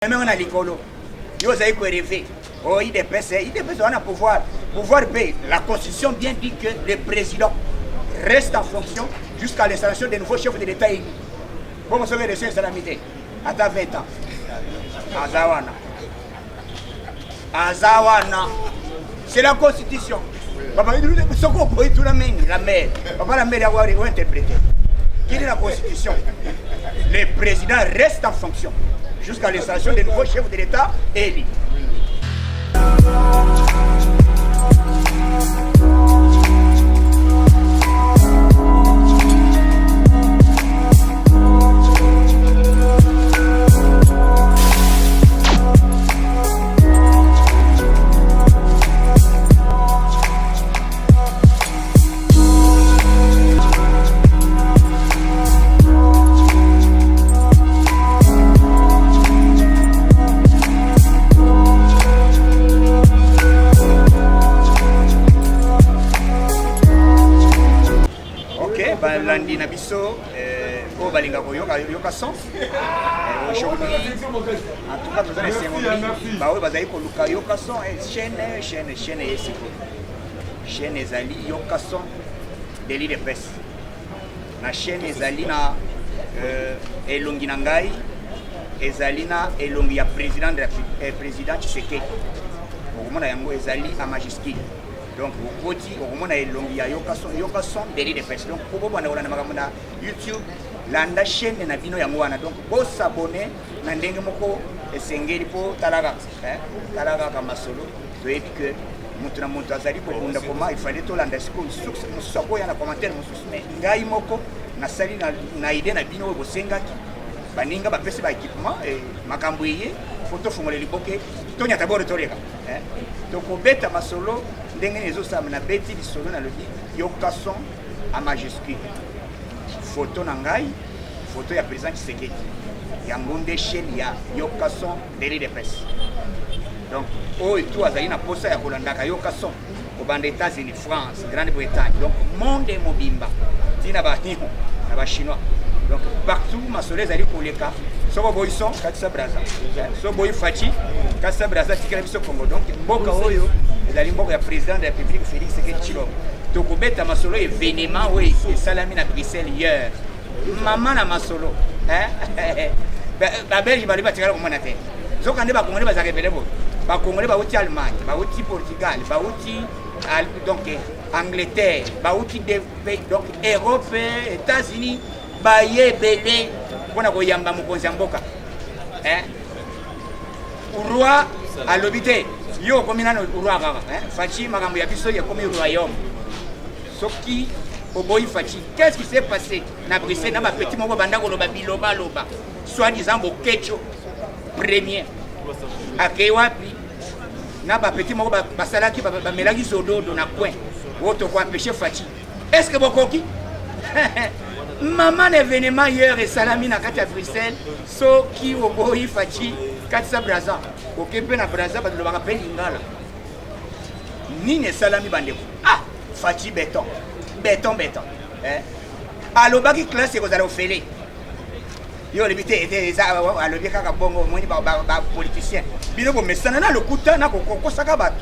Même on a l'écolo. Yo avez rêvé. Oh, IDPS on a pouvoir. Pouvoir payer. La Constitution bien dit que le président reste en fonction jusqu'à l'installation des nouveaux chefs de l'État élus. Pour vous sauver les chefs de la mité. À 20 ans. Azawana. Azawana. C'est la Constitution. Papa, il dit que la mère. Papa, la mère avoir interprété. Quelle est la Constitution? Le président reste en fonction jusqu'à l'installation des nouveaux chefs de l'État élus. Landi Nabiso, au Balinga Yoka son. Aujourd'hui, en tout cas, vous avez cérémonie. Yoka son, chaîne chaîne Ezali, Yoka son, délit de presse. La chaîne Ezali na Elongi Nangai, Ezali na Elongi ya président de la président Tshisekedi. Au moment où Ezali a majuscule. Donc, au moment où il y a délit de presse. Donc, pour vous, YouTube, la chaîne de Nabino Yamouana. Donc, vous s'abonner, Nandengmoko et Sengeri pour Talaga. Talaga Kamasolo. Vous avez dit que Moutazali pour il fallait tout l'andesco. Nous sommes en commentaire, nous sommes Gaimoko, Nasali, Naïde, Nabino, Bosengaki, Baninga, Bapesi, équipement, et Makambouye, photo Fumole Liboke, Tonya Tabor Torega. Donc, au bêta Masolo, les autres na beti di solo na lobi yoka son a majuscule photo nangai photo ya président Tshisekedi ya ngonde chaîne ya yoka son délit de presse. Donc oh tout azali na posa ya kolandaka yoka son au bande États-Unis, France, Grande-Bretagne. Donc monde mobimba tina ba hino na ba chinois. Donc partout masolo ezali koleka soko boy son katisa braza so boy fachi katisa braza tikela biso Congo. Donc mboka oyo ezali mboka ya président de la République Félix Tshisekedi Tshilombo. Tokobeta masolo événement oui salami na Bruxelles hier. Maman na masolo ba belge bali batikala komona te. Zokande ba kongole baza rebele bo. Ba kongole ba uti Allemagne, ba uti Portugal, ba uti donc Angleterre, ba uti donc Europe, États-Unis, ba yebele pona ko yamba mokonzi ya mboka. Roi à l'obité. Yo comme nano roi kaka fachi makambo ya biso ya comme royaume soki oboyi fachi qu'est-ce qui s'est passé na Bruxelles na ba petit moko banda ko loba biloba loba soit disant bokecho premier akei wapi na ba petit moko basalaki ba melaki sododo na coin woto ko empêcher fachi est-ce que bokoki maman événement hier et salami na kati ya Bruxelles soki oboyi fachi katisa braza okepe na braza bato lobaka pe lingala nini salami bandeko fachi béton alobaki classe ekozala ofele yo olobi te alobi kaka bongo omoni bapoliticien bino bomesana na lokuta na kokosaka bato.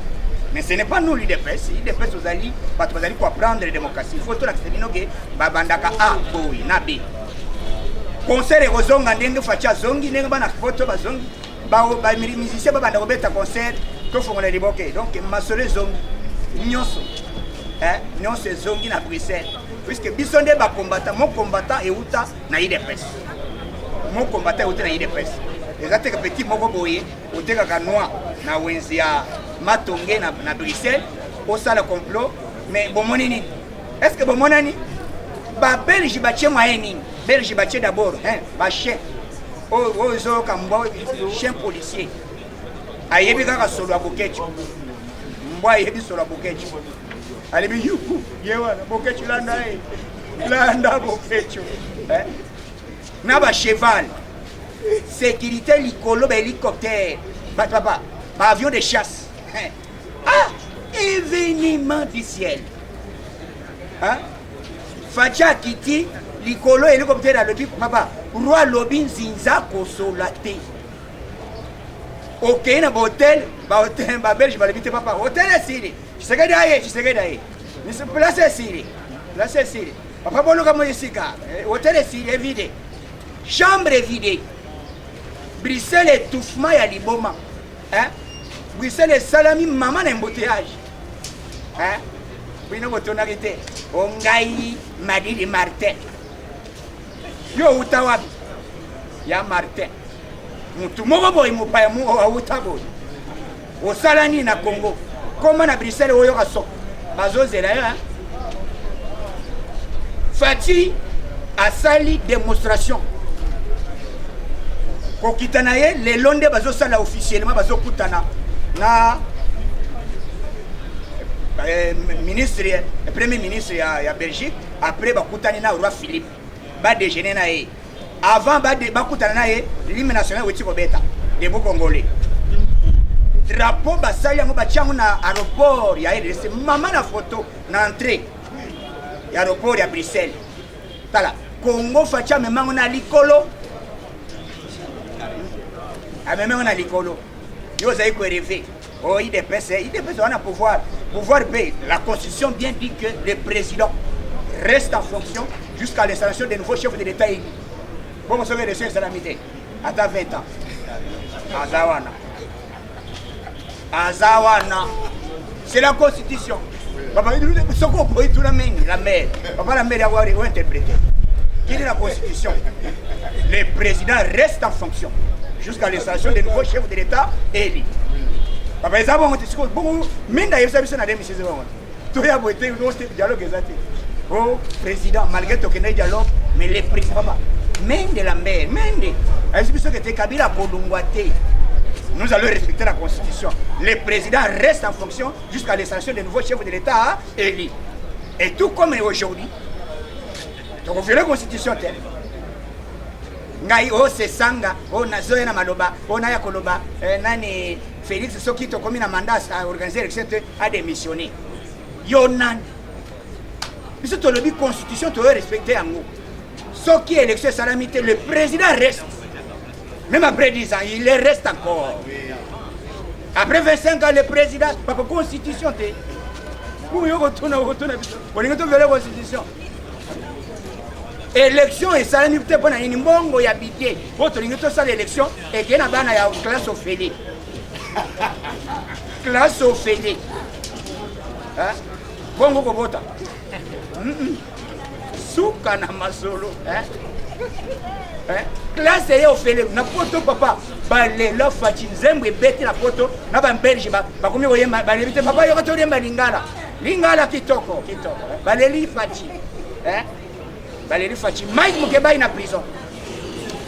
Mais ce n'est pas nous l'IDPS. L'IDPS ozali bato bazali koapprendre la démocratie. Il faut tolakisa bino ke babandaka a boyi na b concert ekozonga ndenge fachi azongi ndenge bana foto bazongi ba musicien ba banda kobeta concert to fongola liboke. Donc masolo zongi nyonso nyonso zongi na Bruxelles puisque biso nde ba combattant mon combattant euta na IDPS. Mon combattant euta na IDPS. Ezate ka petit moko boye oteka ka noir na wenzi ya matonge na Bruxelles au sala complot mais bomoni nini? Est-ce que bomoni ba belge ba tche moyen nini? Belge ba tche d'abord ba chien ozo kambo chien policier ayebi kaka solo ya bokecho mbwa ayebi solo ya bokecho alebi yuku yewana bokecho landa bokecho na ba cheval sécurité likolo ba hélicoptère ba avion de chasse événement du ciel Facha Kiti likolo hélicoptère alobi papa roi lobi nzinza kosola te ok na hôtel ba belge ba lebite papa hôtel asili Tshisekedi aye ni se place asili papa boloka mo isika hôtel asili est vide chambre est vide Bruxelles étouffement ya liboma hein Bruxelles salami maman na embouteillage hein bino botonaki te ongai Madidi Martin yo uta wapi ya Martin mutu moko boy mopaya mu auta boy osalani na Congo koma na Bruxelles oyo kaso bazozela ya Fati asali démonstration kokitana ye le londe bazosala officiellement bazokutana na ministre premier ministre ya Belgique après bakutani na roi Philippe ba déjeuner na ye avant bakutana na ye l'hymne national weti kobeta de bo congolais drapeau basali yango batiango na aéroport ya RDC mama na photo na entrée ya aéroport ya Bruxelles tala Congo facha memango na likolo amemango na likolo yo zai ko rêver oh IDPS on a pouvoir payer. La constitution bien dit que le président reste en fonction jusqu'à l'installation des nouveaux chefs de l'État élus. Bon, vous savez, les chefs de la mité, à 20 ans. Azawana. C'est la constitution. Papa, la mère. Papa, la mère a interprété. Quelle est la constitution? Le président reste en fonction jusqu'à l'installation des nouveaux chefs de l'État élus. Papa, ils ont dit bon, mais d'ailleurs, ça n'a pas été tout y a été un dialogue exact. Oh, président, malgré tout qu'il y ait dialogue, mais les présidents, papa, même de la mer, même de. Est-ce que c'était Kabila pour l'Ungwate? Nous allons respecter la constitution. Le président reste en fonction jusqu'à l'installation des nouveaux chefs de l'État élus. Et tout comme aujourd'hui, donc on fait la constitution telle. Ngai o se sanga o nazoya na maloba o na ya koloba nani Félix soki to komi na mandat à organiser l'élection a démissionné yo nan biso to lobi constitution to respecter yango soki élection salamité le président reste même après 10 ans il reste encore après 25 ans le président papa constitution te pour yo retourner pour lingo to vele constitution élection et ça n'est pas une mbongo ya bidé votre ligne to ça l'élection et que na bana ya classe Ophélie classe Ophélie hein bongo ko bota suka na masolo hein classe ya Ophélie na poto papa balé la Fati Nzembe beti na poto na ba belge ba komi oyemba balé papa yo to yemba lingala kitoko balé Fati hein Valérie Fachi, Mike Mukeba est en prison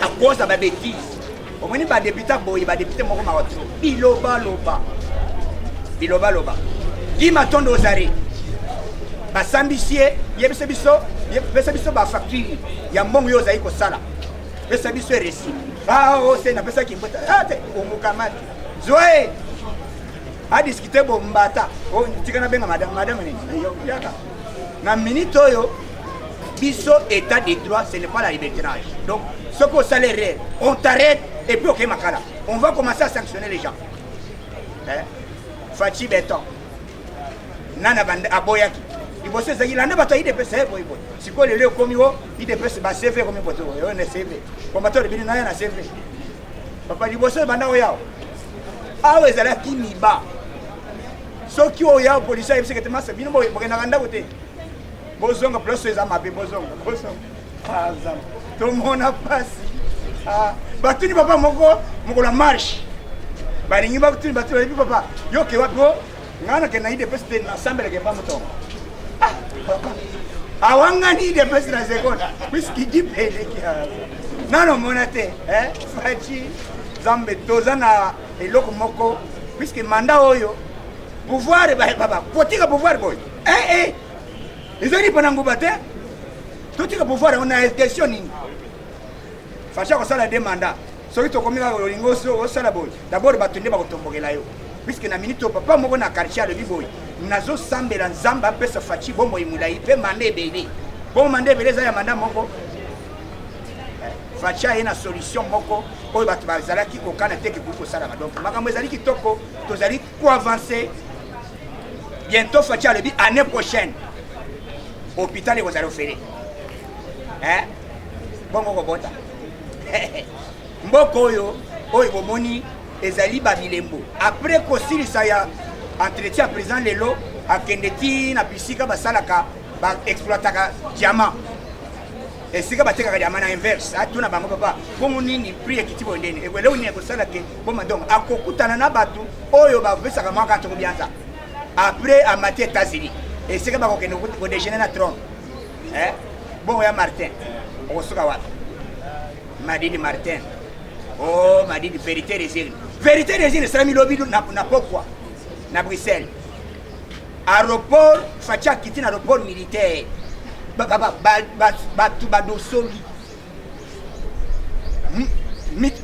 à cause de ma bêtise. Au moins, il va débuter boy, il va débuter mon marotte. Biloba. Qui m'attend aux arrêts? Ba sambisie, yebise biso ba facture. Ya mbongo yo zaiko sala. Pesa biso récit. Ah oh, c'est na pesa ki mbota. Ah te omukamati. Zoé. A discuter bo mbata. Oh, tikana benga madame ni. Yo yaka. Na minute oyo biso état de droit, ce n'est pas la libertinage. Donc, ce qu'on salaire, on t'arrête et puis ok makala. On va commencer à sanctionner les gens. Hein? Fachi Beton. Nana Bande Aboyaki. Il faut se dire, il en a battu, il dépêche. Si quoi le lieu comme il dépêche, bah c'est fait comme il faut. On est CV. Combattant de Bénin, on a CV. Papa, il faut se banda oya. Ah ouais, ça là qui m'y bat. Ceux qui ont eu policier, ils se disent que c'est bien, bon, il y a un côté. Bozonga plus les amabe bozonga. Ah zam. Tout le monde a passé. Ah, batuni papa moko la marche. Balingi batuni papa. Yo ke wapo ngana ke na ide peste na sambele ke pamoto. Ah, papa. Awanga ni ide peste na seconde. Whisky dipele ki ha. Nano monate, Fachi zambe tozana eloko moko puisque mandat oyo pouvoir ba papa. Potika pouvoir boy. Ils ont dit pendant que tout le pouvoir on a une question. Facha ko sala demanda. So ito komika olingo so sala boy. D'abord batunde ba kotombokela yo. Puisque na minute papa moko na quartier le biboy. Nazo sambela nzamba pesa fachi bombo imula ipe mande bele. Bon mande bele za ya manda moko. facha une solution moko oyo bato bazalaki kokana te ke kuko sala donc makambo ezali kitoko tozali ko avancer bientôt facha le bi année prochaine hôpital ekozali ofele bongo kobota mboko oyo bomoni ezali babilembo après kosilisa ya entretien président lelo akende ti na bisika basalaka baexploitaka diamant esika batekaka diamant na inverse atuna bango papa bongo nini prix ekiti bondeni ekwele nini ekosala ke boma donc akokutana na bato oyo bavesaka mwaka ntongo bianza après amati États-Unis esika bakokende kodejeuner na trône bongo ya Martin okosoka wapi Madidi Martin oh Madidi vérité des îles sera milobi na pokwa na Bruxelles aéroport facha kiti na aéroport militaire batu badosoli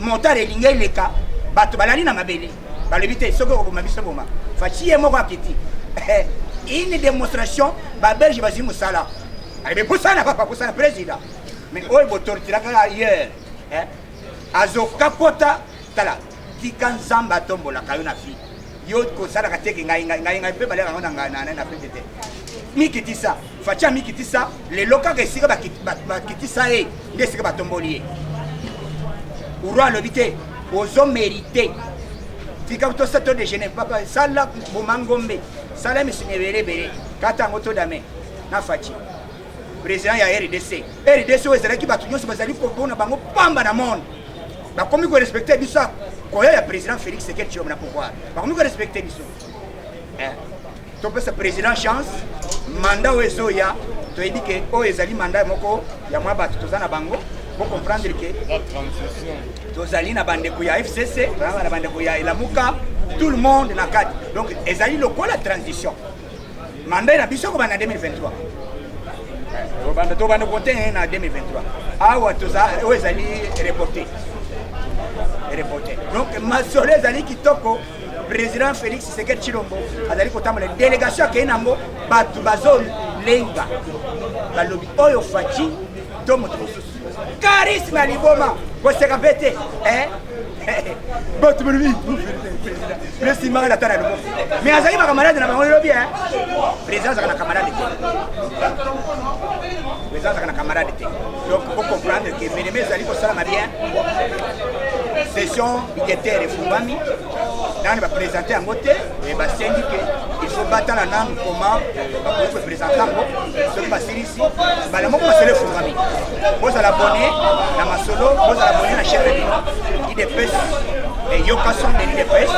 montar elinga eleka bato balali na mabele balobi te soki okoboma biso boma fachi ye moko akiti une démonstration babelge bazwi mosala alebe pusana papa pusana président mais oyo botortiraka ailleurs azoka kota tala tika nzambe atombolaka yo na fi yo kosalaka teke ngai mpe baleka yango na pete te mikitisa facha mikitisa lelo kaka esika bakitisa ye nde esika batomboli ye uro alobi te ozomérite tika tosa to déjeuner papa sala bomangombe sala misuni ebelebele kata yango todame na fachi président ya RDC oyo ezalaki bato nyonso bazali kobona bango pamba na monde bakomi korespecte biso koya ya président Félix Tshisekedi Tshilombo na pouvoir bakomi korespecte biso topesa président chance mandat oyo ezoya toyebi ke oyo ezali mandat moko ya mwa bato toza na bango po comprendre ke tozali na bandeko ya FCC na bandeko ya Elamuka tout le monde na kati donc ezali lokola transition mandat na biso kobanda 2023 tobanda kote na 2023 awa toza oyo ezali reporté donc masolo ezali kitoko président Félix Tshisekedi Tshilombo azali kotambola délégation akei nango bato bazolenga balobi oyo fachi to moto mosusu charisme ya liboma koseka mpe te bato balobi presimaka na tana lobo mais azali bakamarade na bango lobi président azaka na camarade te donc faut comprendre que meneme ezali kosalama bien session budgétaire efungwami nani baprésente yango te basengi ke il faut batala nanu comment bakoki koprésente yango soki basilisi mbala moko masolo efungwami bozala bone na masolo bozala bone na chaîne na bino idps yoka son de l'idps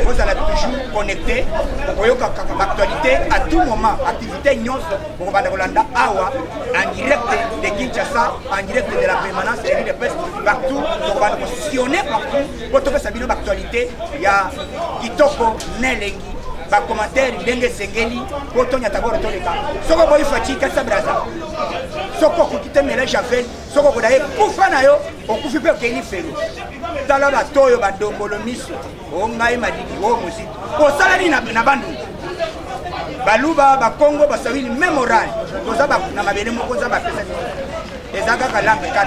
bozala toujours connecté okoyoka kaka baactualité à tout moment activité nyonso bokobanda kolanda awa en direct de Kinshasa en direct de la permanence de l'idps partout bokobanda kosionner partout po topesa bino baactualité ya kitoko nelengi bacommentaire ndenge esengeli po tonyata boro toleka soko boyi fachi kasa braza soko okoki te mélange avel soko okoda ye kufa na yo okufi mpe okeli felo tala bato oyo badombolo miso o ngai madidi o mozito osalani na bandu baluba bakongo basawili mémoral toza na mabele moko oza bapesa eza kaka langue 4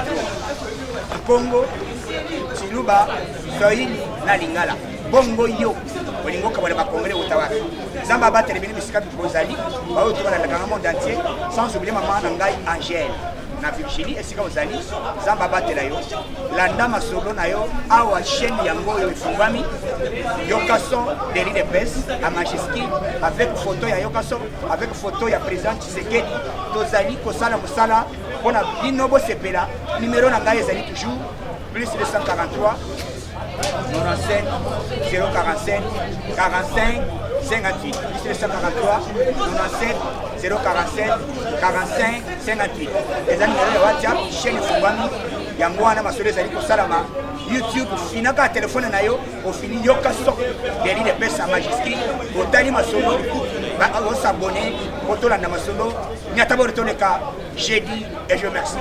kongo chiluba swahili na lingala bongo yo olingo kabala bakongole utawaka zamba abatele bini bisika bozali baoyo tobalandaka na monde entier sans oublier maman na ngai Angèle na Virginie esika ozali zamba abatela yo landa masolo na yo awa chaîne yango oyo efungwami yokason de l'IDPS à Majeski avec photo ya yokason avec photo ya président Tshisekedi tozali kosala mosala mpona bino bosepela numéro na ngai ezali toujours plus 243 97 047 45 58 743 97 047 45 58 eza numéro ya WhatsApp chaîne efungwami yango wana masolo ezali kosalama YouTube finaka telefone na yo ofini yoka sok deli de pesa Majeski otali masolo osabone otolanda masolo nyata bore toleka jeudi et je merci